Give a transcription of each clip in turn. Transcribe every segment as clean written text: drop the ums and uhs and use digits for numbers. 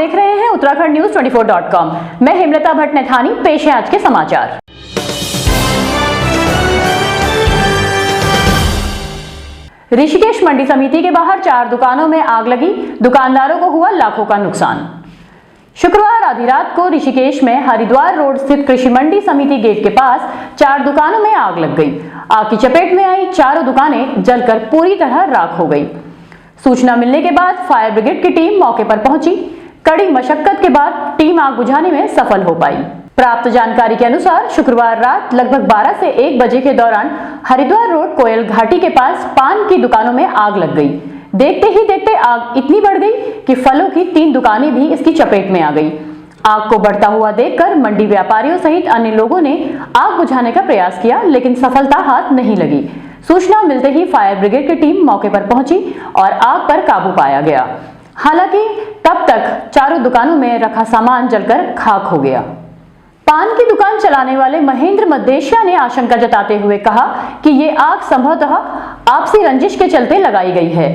देख रहे हैं उत्तराखंड न्यूज 24.com। मैं हेमलता भट्ट नैथानी, पेश है आज के समाचार। ऋषिकेश मंडी समिति के बाहर 4 दुकानों में आग लगी, दुकानदारों को हुआ लाखों का नुकसान। शुक्रवार आधी रात को ऋषिकेश में हरिद्वार रोड स्थित कृषि मंडी समिति गेट के पास 4 दुकानों में आग लग गई। आग की चपेट में आई चारों दुकानें जलकर पूरी तरह राख हो गई। सूचना मिलने के बाद फायर ब्रिगेड की टीम मौके पर पहुंची। कड़ी मशक्कत के बाद टीम आग बुझाने में सफल हो पाई। प्राप्त जानकारी के अनुसार शुक्रवार रात लगभग 12 से 1 बजे के दौरान हरिद्वार रोड कोयल घाटी के पास पान की दुकानों में आग लग गई। देखते ही देखते आग इतनी बढ़ गई कि फलों की 3 दुकानें भी इसकी चपेट में आ गई। आग को बढ़ता हुआ देखकर मंडी व्यापारियों सहित अन्य लोगों ने आग बुझाने का प्रयास किया, लेकिन सफलता हाथ नहीं लगी। सूचना मिलते ही फायर ब्रिगेड की टीम मौके पर पहुंची और आग पर काबू पाया गया। हालांकि तब तक चारों दुकानों में रखा सामान जलकर खाक हो गया। पान की दुकान चलाने वाले महेंद्र मद्देशिया ने आशंका जताते हुए कहा कि ये आग संभवतः आपसी रंजिश के चलते लगाई गई है।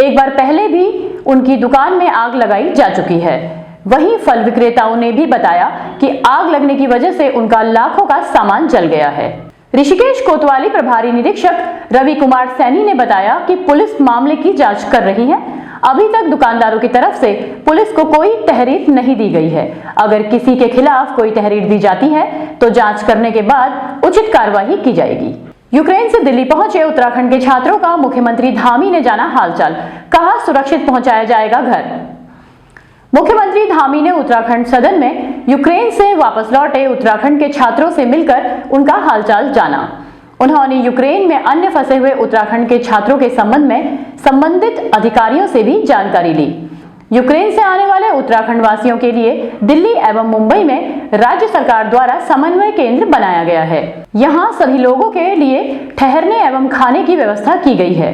एक बार पहले भी उनकी दुकान में आग लगाई जा चुकी है। वहीं फल विक्रेताओं ने भी बताया कि आग लगने की वजह से उनका लाखों का सामान जल गया है। ऋषिकेश कोतवाली प्रभारी निरीक्षक रवि कुमार सैनी ने बताया कि पुलिस मामले की जांच कर रही है। अभी तक दुकानदारों की तरफ से पुलिस को कोई तहरीर नहीं दी गई है। अगर किसी के खिलाफ कोई तहरीर दी जाती है तो जांच करने के बाद उचित कार्रवाई की जाएगी। यूक्रेन से दिल्ली पहुंचे उत्तराखंड के छात्रों का मुख्यमंत्री धामी ने जाना हालचाल, कहा सुरक्षित पहुंचाया जाएगा घर। मुख्यमंत्री धामी ने उत्तराखंड सदन में यूक्रेन से वापस लौटे उत्तराखंड के छात्रों से मिलकर उनका हालचाल जाना। उन्होंने यूक्रेन में अन्य फंसे हुए उत्तराखंड के छात्रों के संबंध में संबंधित अधिकारियों से भी जानकारी ली। यूक्रेन से आने वाले उत्तराखंड वासियों के लिए दिल्ली एवं मुंबई में राज्य सरकार द्वारा समन्वय केंद्र बनाया गया है। यहाँ सभी लोगों के लिए ठहरने एवं खाने की व्यवस्था की गई है।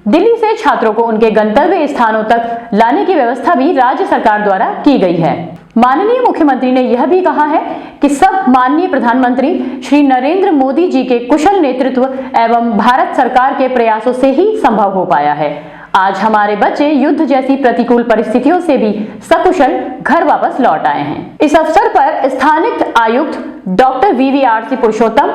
दिल्ली से छात्रों को उनके गंतव्य स्थानों तक लाने की व्यवस्था भी राज्य सरकार द्वारा की गई है। माननीय मुख्यमंत्री ने यह भी कहा है कि सब माननीय प्रधानमंत्री श्री नरेंद्र मोदी जी के कुशल नेतृत्व एवं भारत सरकार के प्रयासों से ही संभव हो पाया है। आज हमारे बच्चे युद्ध जैसी प्रतिकूल परिस्थितियों से भी सकुशल घर वापस लौट आए हैं। इस अवसर पर स्थानिक आयुक्त डॉक्टर VVRC पुरुषोत्तम,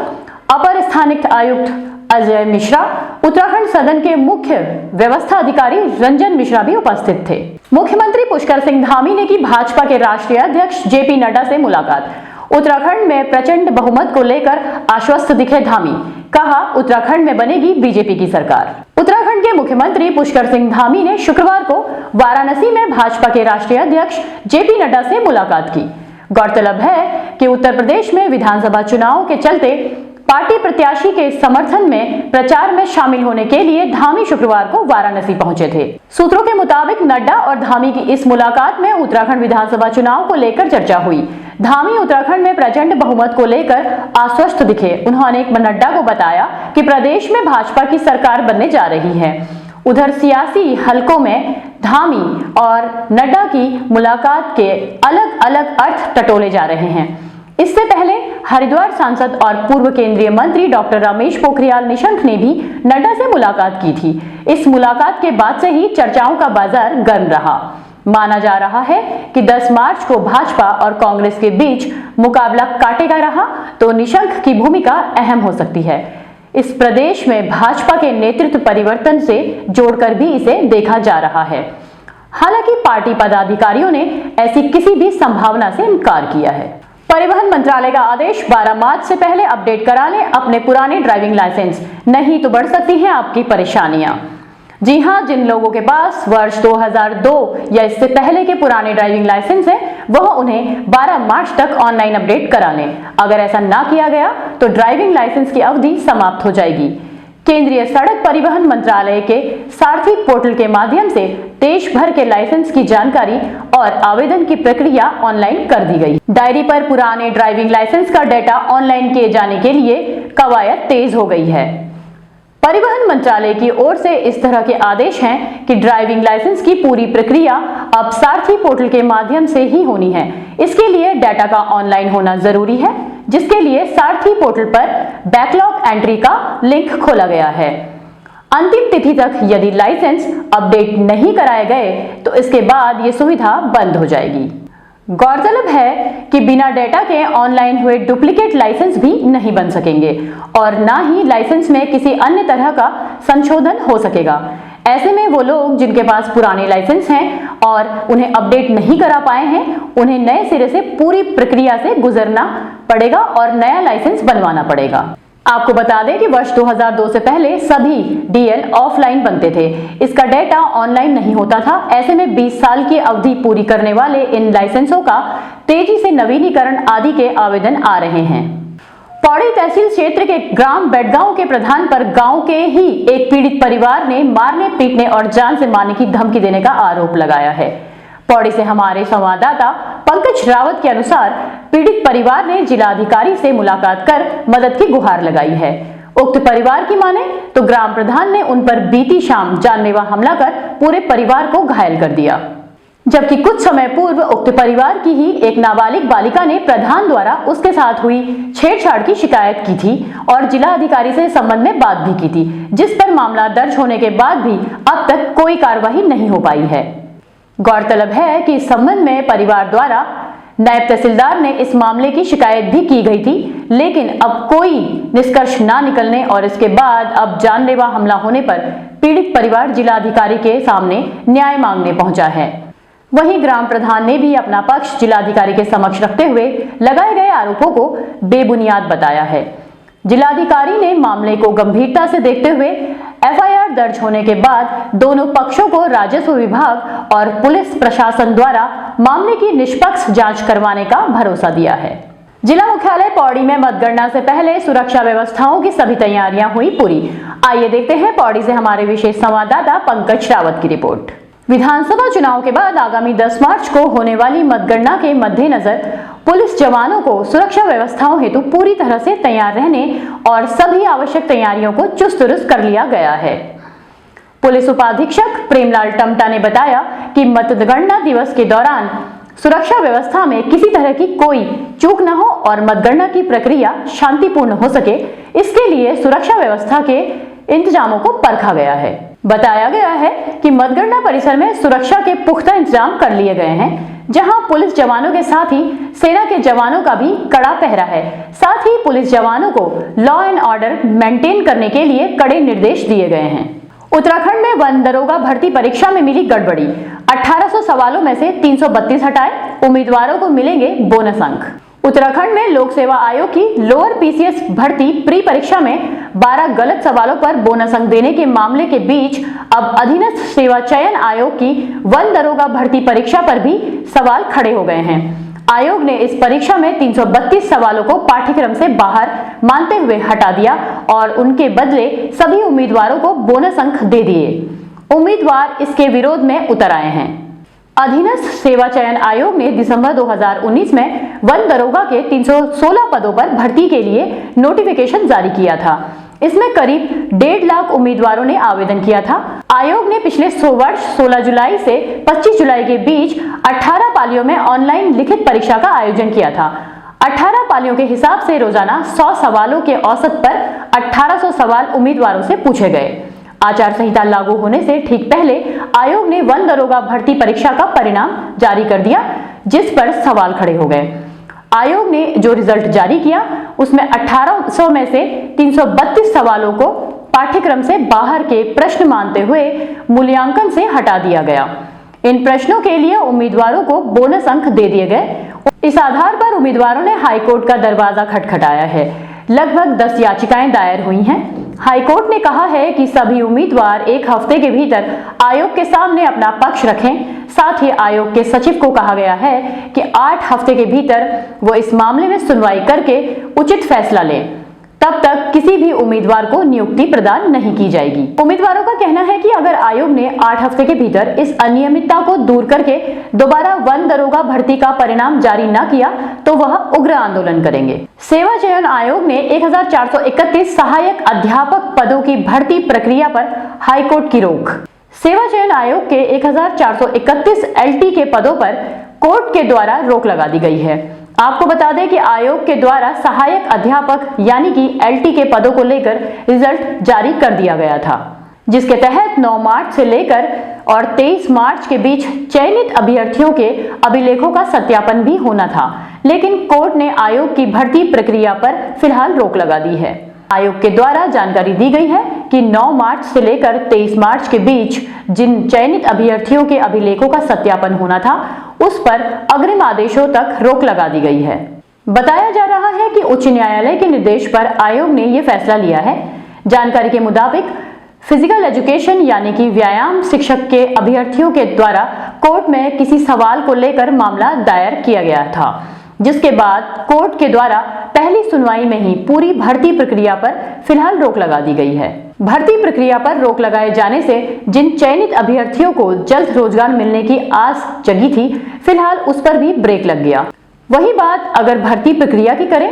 अपर स्थानिक आयुक्त अजय मिश्रा, उत्तराखंड सदन के मुख्य व्यवस्था अधिकारी रंजन मिश्रा भी उपस्थित थे। मुख्यमंत्री पुष्कर सिंह धामी ने की भाजपा के राष्ट्रीय अध्यक्ष JP नड्डा से मुलाकात। उत्तराखंड में प्रचंड बहुमत को लेकर आश्वस्त दिखे धामी, कहा उत्तराखंड में बनेगी बीजेपी की सरकार। उत्तराखंड के मुख्यमंत्री पुष्कर सिंह धामी ने शुक्रवार को वाराणसी में भाजपा के राष्ट्रीय अध्यक्ष JP नड्डा से मुलाकात की। गौरतलब है कि उत्तर प्रदेश में विधानसभा चुनाव के चलते पार्टी प्रत्याशी के समर्थन में प्रचार में शामिल होने के लिए धामी शुक्रवार को वाराणसी पहुंचे थे। सूत्रों के मुताबिक नड्डा और धामी की इस मुलाकात में उत्तराखंड विधानसभा चुनाव को लेकर चर्चा हुई। धामी उत्तराखंड में प्रचंड बहुमत को लेकर आश्वस्त दिखे। उन्होंने नड्डा को बताया कि प्रदेश में भाजपा की सरकार बनने जा रही है। उधर सियासी हलकों में धामी और नड्डा की मुलाकात के अलग अलग अर्थ टटोले जा रहे हैं। इससे पहले हरिद्वार सांसद और पूर्व केंद्रीय मंत्री डॉक्टर रमेश पोखरियाल निशंक ने भी नड्डा से मुलाकात की थी। इस मुलाकात के बाद से ही चर्चाओं का बाजार गर्म रहा। माना जा रहा है कि 10 मार्च को भाजपा और कांग्रेस के बीच मुकाबला काटेगा रहा तो निशंक की भूमिका अहम हो सकती है। इस प्रदेश में भाजपा के नेतृत्व परिवर्तन से जोड़कर भी इसे देखा जा रहा है। हालांकि पार्टी पदाधिकारियों ने ऐसी किसी भी संभावना से इनकार किया है। परिवहन मंत्रालय का आदेश 12 मार्च से पहले अपडेट करा लें अपने पुराने ड्राइविंग लाइसेंस, नहीं तो बढ़ सकती हैं आपकी परेशानियां। जी हां, जिन लोगों के पास वर्ष 2002 या इससे पहले के पुराने ड्राइविंग लाइसेंस है वह उन्हें 12 मार्च तक ऑनलाइन अपडेट करा लें। अगर ऐसा ना किया गया तो ड्राइविंग लाइसेंस की अवधि समाप्त हो जाएगी। केंद्रीय सड़क परिवहन मंत्रालय के सारथी पोर्टल के माध्यम से देश भर के लाइसेंस की जानकारी और आवेदन की प्रक्रिया ऑनलाइन कर दी गई। डायरी पर पुराने ड्राइविंग लाइसेंस का डेटा ऑनलाइन किए जाने के लिए कवायद तेज हो गई है। परिवहन मंत्रालय की ओर से इस तरह के आदेश हैं कि ड्राइविंग लाइसेंस की पूरी प्रक्रिया अब सारथी पोर्टल के माध्यम से ही होनी है। इसके लिए डाटा का ऑनलाइन होना जरूरी है, जिसके लिए सारथी पोर्टल पर बैकलॉग एंट्री का लिंक खोला गया है। अंतिम तिथि तक यदि लाइसेंस अपडेट नहीं कराए गए तो इसके बाद ये सुविधा बंद हो जाएगी। गौरतलब है कि बिना डेटा के ऑनलाइन हुए डुप्लीकेट लाइसेंस भी नहीं बन सकेंगे और ना ही लाइसेंस में किसी अन्य तरह का संशोधन हो सकेगा। ऐसे में वो लोग जिनके पास पुराने लाइसेंस हैं और उन्हें अपडेट नहीं करा पाए हैं, उन्हें नए सिरे से पूरी प्रक्रिया से गुजरना पड़ेगा और नया लाइसेंस बनवाना पड़ेगा। आपको बता दें कि वर्ष 2002 से पहले सभी डीएल ऑफलाइन बनते थे, इसका डेटा ऑनलाइन नहीं होता था। ऐसे में 20 साल की अवधि पूरी करने वाले इन लाइसेंसों का तेजी से नवीनीकरण आदि के आवेदन आ रहे हैं। पौड़ी तहसील क्षेत्र के ग्राम बेटगांव के प्रधान पर गांव के ही एक पीड़ित परिवार ने मारने, पीटने और जान से मारने की धमकी देने का आरोप लगाया है। पौड़ी से हमारे संवाददाता पंकज रावत के अनुसार पीड़ित परिवार ने जिलाधिकारी से मुलाकात कर मदद की गुहार लगाई है। उक्त परिवार की माने तो ग्राम प्रधान ने उन पर बीती शाम जानलेवा हमला कर पूरे परिवार को घायल कर दिया, जबकि कुछ समय पूर्व उक्त परिवार की ही एक नाबालिग बालिका ने प्रधान द्वारा उसके साथ हुई छेड़छाड़ की शिकायत की थी और जिला अधिकारी से इस संबंध में बात भी की थी, जिस पर मामला दर्ज होने के बाद भी अब तक कोई कार्रवाई नहीं हो पाई है। गौरतलब है कि इस संबंध में परिवार द्वारा नायब तहसीलदार ने इस मामले की शिकायत भी की गई थी, लेकिन अब कोई निष्कर्ष ना निकलने और इसके बाद अब जानलेवा हमला होने पर पीड़ित परिवार जिलाधिकारी के सामने न्याय मांगने पहुंचा है। वहीं ग्राम प्रधान ने भी अपना पक्ष जिलाधिकारी के समक्ष रखते हुए लगाए गए आरोपों को बेबुनियाद बताया है। जिलाधिकारी ने मामले को गंभीरता से देखते हुए एफआईआर दर्ज होने के बाद दोनों पक्षों को राजस्व विभाग और पुलिस प्रशासन द्वारा मामले की निष्पक्ष जांच करवाने का भरोसा दिया है। जिला मुख्यालय पौड़ी में मतगणना से पहले सुरक्षा व्यवस्थाओं की सभी तैयारियां हुई पूरी। आइए देखते हैं पौड़ी से हमारे विशेष संवाददाता पंकज रावत की रिपोर्ट। विधानसभा चुनाव के बाद आगामी 10 मार्च को होने वाली मतगणना के मद्देनजर पुलिस जवानों को सुरक्षा व्यवस्थाओं हेतु पूरी तरह से तैयार रहने और सभी आवश्यक तैयारियों को चुस्त दुरुस्त कर लिया गया है। पुलिस उपाधीक्षक प्रेमलाल टमटा ने बताया कि मतगणना दिवस के दौरान सुरक्षा व्यवस्था में किसी तरह की कोई चूक न हो और मतगणना की प्रक्रिया शांतिपूर्ण हो सके, इसके लिए सुरक्षा व्यवस्था के इंतजामों को परखा गया है। बताया गया है कि मतगणना परिसर में सुरक्षा के पुख्ता इंतजाम कर लिए गए हैं, जहां पुलिस जवानों के साथ ही सेना के जवानों का भी कड़ा पहरा है। साथ ही पुलिस जवानों को लॉ एंड ऑर्डर मेंटेन करने के लिए कड़े निर्देश दिए गए हैं। उत्तराखंड में वन दरोगा भर्ती परीक्षा में मिली गड़बड़ी, 1800 सवालों में से 332 हटाए, उम्मीदवारों को मिलेंगे बोनस अंक। उत्तराखंड में लोक सेवा आयोग की लोअर पीसीएस भर्ती प्री परीक्षा में 12 गलत सवालों पर बोनस अंक देने के मामले के बीच अब अधीनस्थ सेवा चयन आयोग की वन दरोगा भर्ती परीक्षा पर भी सवाल खड़े हो गए हैं। आयोग ने इस परीक्षा में 332 सवालों को पाठ्यक्रम से बाहर मानते हुए हटा दिया और उनके बदले सभी उम्मीदवारों को बोनस अंक दे दिए। उम्मीदवार इसके विरोध में उतर आए हैं। अधीनस्थ सेवा चयन आयोग ने दिसंबर 2019 में वन दरोगा के 316 पदों पर भर्ती के लिए नोटिफिकेशन जारी किया था। इसमें करीब 1.5 लाख उम्मीदवारों ने आवेदन किया था। आयोग ने पिछले वर्ष 16 जुलाई से 25 जुलाई के बीच 18 पालियों में ऑनलाइन लिखित परीक्षा का आयोजन किया था। 18 पालियों के हिसाब से रोजाना 100 सवालों के औसत पर 1800 सवाल उम्मीदवारों से पूछे गए। आचार संहिता लागू होने से ठीक पहले आयोग ने वन दरोगा भर्ती परीक्षा का परिणाम जारी कर दिया, जिस पर सवाल खड़े हो गए। आयोग ने जो रिजल्ट जारी किया उसमें 1800 में से 332 सवालों को पाठ्यक्रम से बाहर के प्रश्न मानते हुए मूल्यांकन से हटा दिया गया। इन प्रश्नों के लिए उम्मीदवारों को बोनस अंक दे दिए गए। इस आधार पर उम्मीदवारों ने हाईकोर्ट का दरवाजा खटखटाया है। लगभग 10 याचिकाएं दायर हुई हैं। हाईकोर्ट ने कहा है कि सभी उम्मीदवार 1 हफ्ते के भीतर आयोग के सामने अपना पक्ष रखें। साथ ही आयोग के सचिव को कहा गया है कि 8 हफ्ते के भीतर वो इस मामले में सुनवाई करके उचित फैसला लें। तब तक किसी भी उम्मीदवार को नियुक्ति प्रदान नहीं की जाएगी। उम्मीदवारों का कहना है कि अगर आयोग ने 8 हफ्ते के भीतर इस अनियमितता को दूर करके दोबारा वन दरोगा भर्ती का परिणाम जारी न किया तो वह उग्र आंदोलन करेंगे। सेवा चयन आयोग ने 1431 सहायक अध्यापक पदों की भर्ती प्रक्रिया पर हाईकोर्ट की रोक। सेवा चयन आयोग के 1431 एलटी के पदों पर कोर्ट के द्वारा रोक लगा दी गई है। आपको बता दें कि आयोग के द्वारा सहायक अध्यापक यानी कि एलटी के पदों को लेकर रिजल्ट जारी कर दिया गया था। जिसके तहत 9 मार्च से लेकर और 23 मार्च के बीच चयनित अभ्यर्थियों के अभिलेखों का सत्यापन भी होना था, लेकिन कोर्ट ने आयोग की भर्ती प्रक्रिया पर फिलहाल रोक लगा दी है। आयोग के द्वारा जानकारी दी गई है कि 9 मार्च से लेकर 23 मार्च के बीच जिन चयनित अभ्यर्थियों के अभिलेखों का सत्यापन होना था, उस पर अग्रिम आदेशों तक रोक लगा दी गई है। बताया जा रहा है कि उच्च न्यायालय के निर्देश पर आयोग ने यह फैसला लिया है। जानकारी के मुताबिक फिजिकल एजुकेशन यानी कि व्यायाम शिक्षक के अभ्यर्थियों के द्वारा कोर्ट में किसी सवाल को लेकर मामला दायर किया गया था, जिसके बाद कोर्ट के द्वारा पहली सुनवाई में ही पूरी भर्ती प्रक्रिया पर फिलहाल रोक लगा दी गई है। भर्ती प्रक्रिया पर रोक लगाए जाने से जिन चयनित अभ्यर्थियों को जल्द रोजगार मिलने की आस जगी थी, फिलहाल उस पर भी ब्रेक लग गया। वही बात अगर भर्ती प्रक्रिया की करें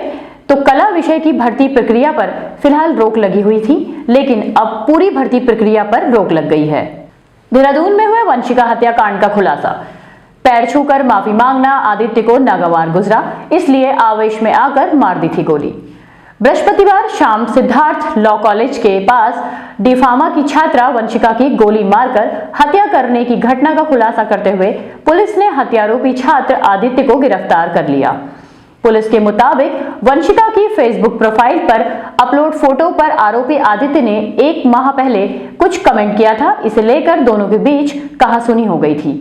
तो कला विषय की भर्ती प्रक्रिया पर फिलहाल रोक लगी हुई थी, लेकिन अब पूरी भर्ती प्रक्रिया पर रोक लग गई है। देहरादून में हुए वंशिका हत्याकांड का खुलासा। पैर छूकर माफी मांगना आदित्य को नागवार गुजरा, इसलिए आवेश में आकर मार दी थी गोली। बृहस्पतिवार शाम सिद्धार्थ लॉ कॉलेज के पास डिफामा की छात्रा वंशिका की गोली मारकर हत्या करने की घटना का खुलासा करते हुए पुलिस ने हत्यारोपी छात्र आदित्य को गिरफ्तार कर लिया। पुलिस के मुताबिक वंशिका की फेसबुक प्रोफाइल पर अपलोड फोटो पर आरोपी आदित्य ने 1 माह पहले कुछ कमेंट किया था। इसे लेकर दोनों के बीच कहासुनी हो गई थी।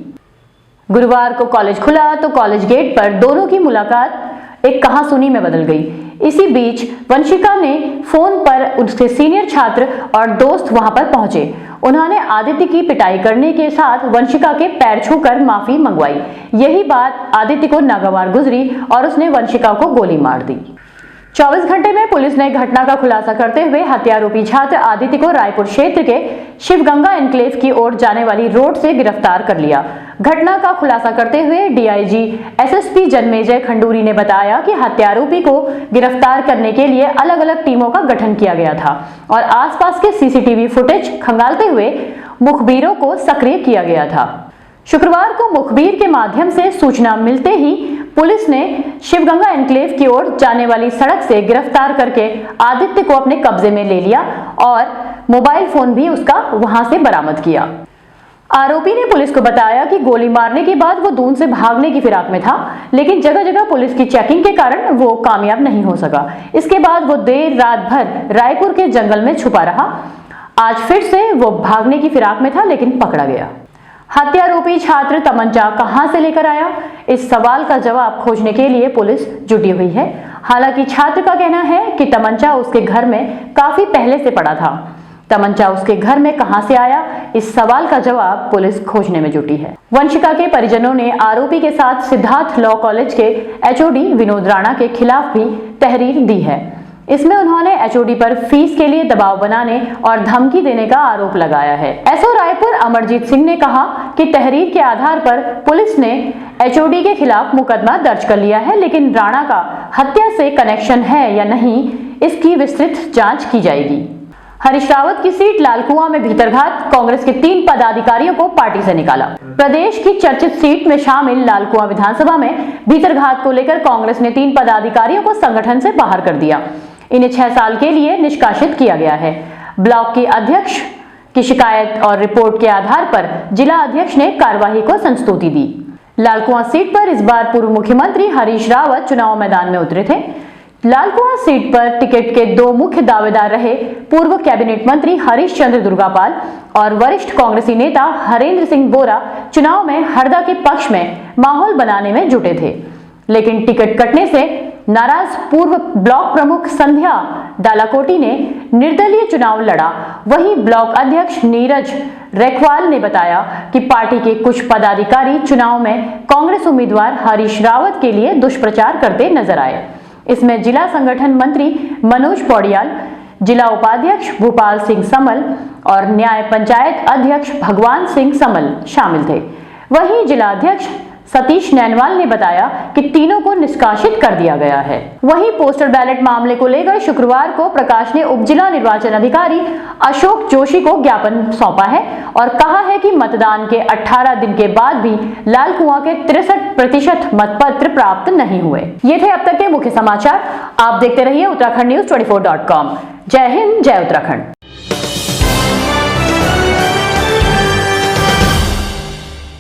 गुरुवार को कॉलेज खुला तो कॉलेज गेट पर दोनों की मुलाकात एक कहासुनी में बदल गई। इसी बीच वंशिका ने फोन पर उसके सीनियर छात्र और दोस्त वहां पर पहुंचे। उन्होंने आदित्य की पिटाई करने के साथ वंशिका के पैर छूकर माफी मंगवाई। यही बात आदित्य को नागवार गुजरी और उसने वंशिका को गोली मार दी। 24 घंटे में पुलिस ने घटना का खुलासा करते हुए हत्यारोपी छात्र आदित्य को रायपुर क्षेत्र के शिवगंगा एनक्लेव की ओर जाने वाली रोड से गिरफ्तार कर लिया। घटना का खुलासा करते हुए डीआईजी एसएसपी जन्मेजय खंडूरी ने बताया कि हत्यारोपी को गिरफ्तार करने के लिए अलग अलग टीमों का गठन किया गया था और आसपास के सीसीटीवी फुटेज खंगालते हुए मुखबिरों को सक्रिय किया गया था। शुक्रवार को मुखबिर के माध्यम से सूचना मिलते ही पुलिस ने शिवगंगा एनक्लेव की ओर जाने वाली सड़क से गिरफ्तार करके आदित्य को अपने कब्जे में ले लिया और मोबाइल फोन भी उसका वहां से बरामद किया। आरोपी ने पुलिस को बताया कि गोली मारने के बाद वो दून से भागने की फिराक में था, लेकिन जगह जगह पुलिस की चेकिंग के कारण वो कामयाब नहीं हो सका। इसके बाद वो देर रात भर रायपुर के जंगल में छुपा रहा। आज फिर से वो भागने की फिराक में था, लेकिन पकड़ा गया। हत्यारोपी छात्र तमंचा कहां से लेकर आया, इस सवाल का जवाब खोजने के लिए पुलिस जुटी हुई है। हालांकि छात्र का कहना है कि तमंचा उसके घर में काफी पहले से पड़ा था। तमंचा उसके घर में कहां से आया, इस सवाल का जवाब पुलिस खोजने में जुटी है। वंशिका के परिजनों ने आरोपी के साथ सिद्धार्थ लॉ कॉलेज के एचओडी विनोद राणा के खिलाफ भी तहरीर दी है। इसमें उन्होंने एचओडी पर फीस के लिए दबाव बनाने और धमकी देने का आरोप लगाया है। एसओ रायपुर अमरजीत सिंह ने कहा कि तहरीर के आधार पर पुलिस ने एचओडी के खिलाफ मुकदमा दर्ज कर लिया है, लेकिन राणा का हत्या से कनेक्शन है या नहीं, इसकी विस्तृत जांच की जाएगी। हरीश रावत की सीट लालकुआं में भीतरघात, कांग्रेस के 3 पदाधिकारियों को पार्टी से निकाला। प्रदेश की चर्चित सीट में शामिल लालकुआं विधानसभा में भीतरघात को लेकर कांग्रेस ने 3 पदाधिकारियों को संगठन से बाहर कर दिया। इन्हें 6 साल के लिए निष्कासित किया गया है। ब्लॉक की अध्यक्ष की शिकायत और रिपोर्ट के आधार पर जिला अध्यक्ष ने कार्रवाई को संस्तुति दी। लालकुआं सीट पर इस बार पूर्व मुख्यमंत्री हरीश रावत चुनाव मैदान में उतरे थे। लालकुआं सीट पर टिकट के 2 मुख्य दावेदार रहे पूर्व कैबिनेट मंत्री हरीश चंद्र दुर्गापाल और वरिष्ठ कांग्रेसी नेता हरेंद्र सिंह बोरा चुनाव में हरदा के पक्ष में माहौल बनाने में जुटे थे, लेकिन टिकट कटने से नाराज पूर्व ब्लॉक प्रमुख संध्या डालाकोटी ने निर्दलीय चुनाव लड़ा। वहीं ब्लॉक अध्यक्ष नीरज रेखवाल ने बताया कि पार्टी के कुछ पदाधिकारी चुनाव में कांग्रेस उम्मीदवार हरीश रावत के लिए दुष्प्रचार करते नजर आए। इसमें जिला संगठन मंत्री मनोज पौड़ियाल, जिला उपाध्यक्ष भूपाल सिंह समल और न्याय पंचायत अध्यक्ष भगवान सिंह समल शामिल थे। वहीं जिला अध्यक्ष सतीश नैनवाल ने बताया कि तीनों को निष्कासित कर दिया गया है। वहीं पोस्टल बैलेट मामले को लेकर शुक्रवार को प्रकाश ने उप जिला निर्वाचन अधिकारी अशोक जोशी को ज्ञापन सौंपा है और कहा है कि मतदान के 18 दिन के बाद भी लालकुआं के 63% मतपत्र प्राप्त नहीं हुए। ये थे अब तक के मुख्य समाचार। आप देखते रहिए उत्तराखंड न्यूज 24.com। जय हिंद, जय उत्तराखंड।